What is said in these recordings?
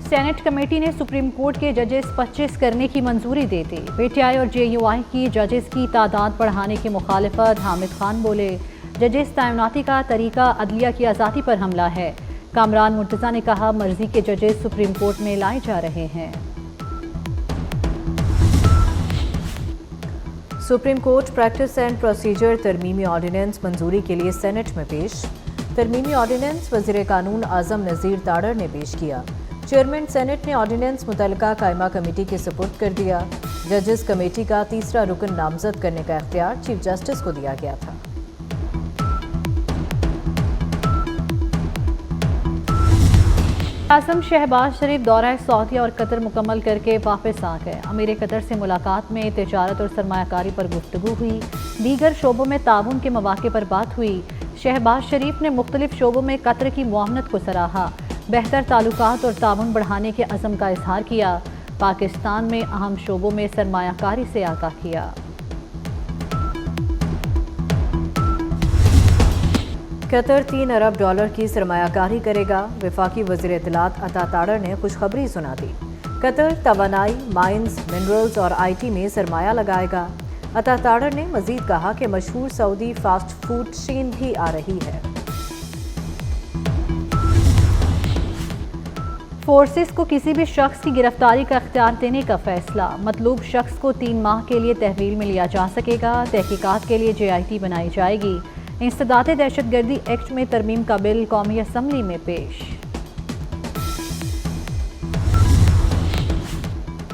Saint committee نے supreme court کے ججز 25 کرنے کی منظوری دے دی۔ پی ٹی آئی اور جے یو آئی کی ججز کی تعداد بڑھانے کی مخالفت۔ حامد خان بولے، ججز تعیناتی کا طریقہ عدلیہ کی آزادی پر حملہ ہے۔ کامران مرتضیٰ نے کہا، مرضی کے ججز سپریم کورٹ میں لائے جا رہے ہیں۔ Supreme court practice and procedure ترمیمی آرڈیننس منظوری کے لیے سینٹ میں پیش۔ ترمیمی آرڈیننس وزیر قانون اعظم نذیر تاڑر نے پیش کیا۔ چیئرمین سینٹ نے آرڈیننس متعلقہ قائمہ کمیٹی کے سپرد کر دیا۔ ججز کمیٹی کا تیسرا رکن نامزد کرنے کا اختیار چیف جسٹس کو دیا گیا تھا۔ اعظم شہباز شریف دورہ سعودیہ اور قطر مکمل کر کے واپس آ گئے۔ امیر قطر سے ملاقات میں تجارت اور سرمایہ کاری پر گفتگو ہوئی۔ دیگر شعبوں میں تعاون کے مواقع پر بات ہوئی۔ شہباز شریف نے مختلف شعبوں میں قطر کی معاونت کو سراہا۔ بہتر تعلقات اور تعاون بڑھانے کے عزم کا اظہار کیا۔ پاکستان میں اہم شعبوں میں سرمایہ کاری سے آگاہ کیا۔ قطر $3 ارب کی سرمایہ کاری کرے گا۔ وفاقی وزیر اطلاعات عطا تاڑر نے خوشخبری سنا دی۔ قطر توانائی، مائنز، منرلز اور آئی ٹی میں سرمایہ لگائے گا۔ عطا تاڑر نے مزید کہا کہ مشہور سعودی فاسٹ فوڈ چین بھی آ رہی ہے۔ فورسز کو کسی بھی شخص کی گرفتاری کا اختیار دینے کا فیصلہ۔ مطلوب شخص کو 3 ماہ کے لیے تحویل میں لیا جا سکے گا۔ تحقیقات کے لیے جے آئی ٹی بنائی جائے گی۔ انسداد دہشت گردی ایکٹ میں ترمیم کا بل قومی اسمبلی میں پیش۔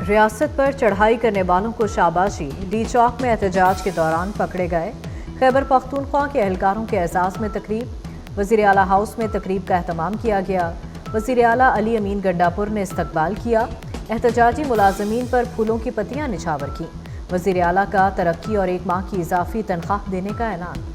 ریاست پر چڑھائی کرنے والوں کو شاباشی۔ ڈی چوک میں احتجاج کے دوران پکڑے گئے۔ خیبر پختونخوا کے اہلکاروں کے اعزاز میں تقریب۔ وزیر اعلیٰ ہاؤس میں تقریب کا اہتمام کیا گیا۔ وزیر اعلیٰ علی امین گنڈاپور نے استقبال کیا۔ احتجاجی ملازمین پر پھولوں کی پتیاں نچھاور کیں۔ وزیر اعلیٰ کا ترقی اور 1 ماہ کی اضافی تنخواہ دینے کا اعلان۔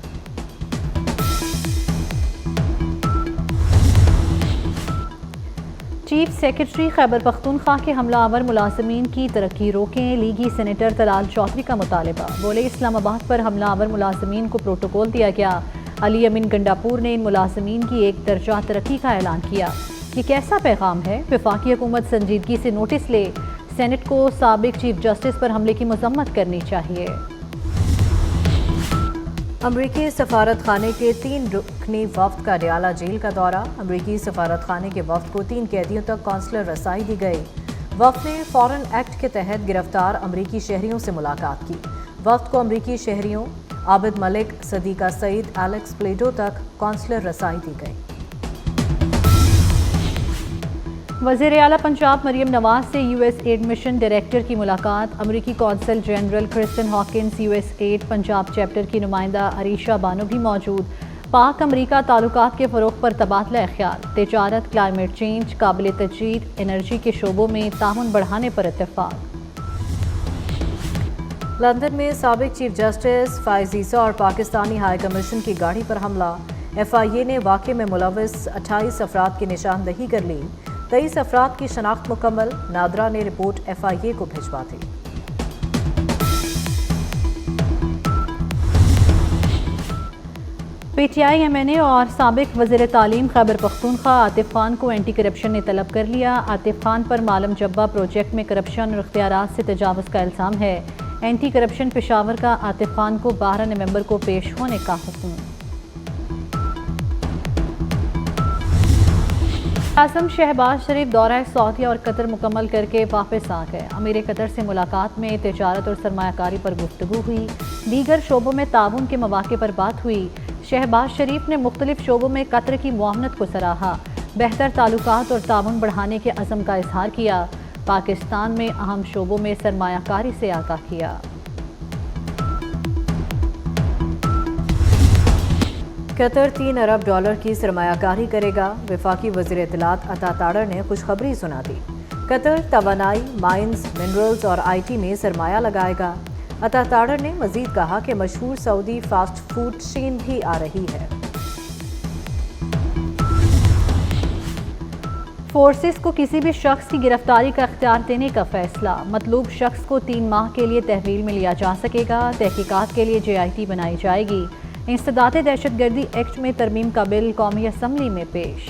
چیف سیکرٹری خیبر پختونخوا کے حملہ آور ملازمین کی ترقی روکیں۔ لیگی سینیٹر طلال چودھری کا مطالبہ۔ بولے، اسلام آباد پر حملہ آور ملازمین کو پروٹوکول دیا گیا۔ علی امین گنڈاپور نے ان ملازمین کی 1 درجہ ترقی کا اعلان کیا۔ یہ کیسا پیغام ہے؟ وفاقی حکومت سنجیدگی سے نوٹس لے۔ سینٹ کو سابق چیف جسٹس پر حملے کی مذمت کرنی چاہیے۔ امریکی سفارت خانے کے 3 رکنی وفد کا ڈیالہ جیل کا دورہ۔ امریکی سفارت خانے کے وفد کو 3 قیدیوں تک کونسلر رسائی دی گئی۔ وفد نے فارن ایکٹ کے تحت گرفتار امریکی شہریوں سے ملاقات کی۔ وفد کو امریکی شہریوں عابد ملک، صدیقہ سعید، ایلیکس پلیٹو تک کونسلر رسائی دی گئی۔ وزیر اعلیٰ پنجاب مریم نواز سے U S AID mission director کی ملاقات۔ امریکی consul general Kristen Hawkins, U S AID Punjab chapter کی نمائندہ عریشہ بانو بھی موجود۔ پاک امریکہ تعلقات کے فروغ پر تبادلہ خیال۔ تجارت، کلائمیٹ چینج، قابل تجدید انرجی کے شعبوں میں تعاون بڑھانے پر اتفاق۔ لندن میں سابق چیف جسٹس فائز عیسیٰ اور پاکستانی ہائی کمیشن کی گاڑی پر حملہ۔ ایف آئی اے نے واقعے میں ملوث 28 افراد کی نشاندہی کر لی۔ 23 افراد کی شناخت مکمل۔ نادرا نے رپورٹ ایف آئی اے کو بھجوا دی۔ P T I, M N A اور سابق وزیر تعلیم خیبر پختونخوا عاطف خان کو اینٹی کرپشن نے طلب کر لیا۔ عاطف خان پر معلم جبہ پروجیکٹ میں کرپشن اور اختیارات سے تجاوز کا الزام ہے۔ اینٹی کرپشن پشاور کا عاطف خان کو 12 نومبر کو پیش ہونے کا حکم۔ اعظم شہباز شریف دورہ سعودیہ اور قطر مکمل کر کے واپس آ گئے۔ امیر قطر سے ملاقات میں تجارت اور سرمایہ کاری پر گفتگو ہوئی۔ دیگر شعبوں میں تعاون کے مواقع پر بات ہوئی۔ شہباز شریف نے مختلف شعبوں میں قطر کی معاونت کو سراہا۔ بہتر تعلقات اور تعاون بڑھانے کے عزم کا اظہار کیا۔ پاکستان میں اہم شعبوں میں سرمایہ کاری سے آگاہ کیا۔ قطر $3 ارب کی سرمایہ کاری کرے گا۔ وفاقی وزیر اطلاعات عطا تاڑر نے خوشخبری سنا دی۔ قطر توانائی، مائنز، منرلز اور آئی ٹی میں سرمایہ لگائے گا۔ عطا تاڑر نے مزید کہا کہ مشہور سعودی فاسٹ فوڈ چین بھی آ رہی ہے۔ فورسز کو کسی بھی شخص کی گرفتاری کا اختیار دینے کا فیصلہ۔ مطلوب شخص کو 3 ماہ کے لیے تحویل میں لیا جا سکے گا۔ تحقیقات کے لیے جے آئی ٹی بنائی جائے گی۔ انسداد دہشت گردی ایکٹ میں ترمیم کا بل قومی اسمبلی میں پیش۔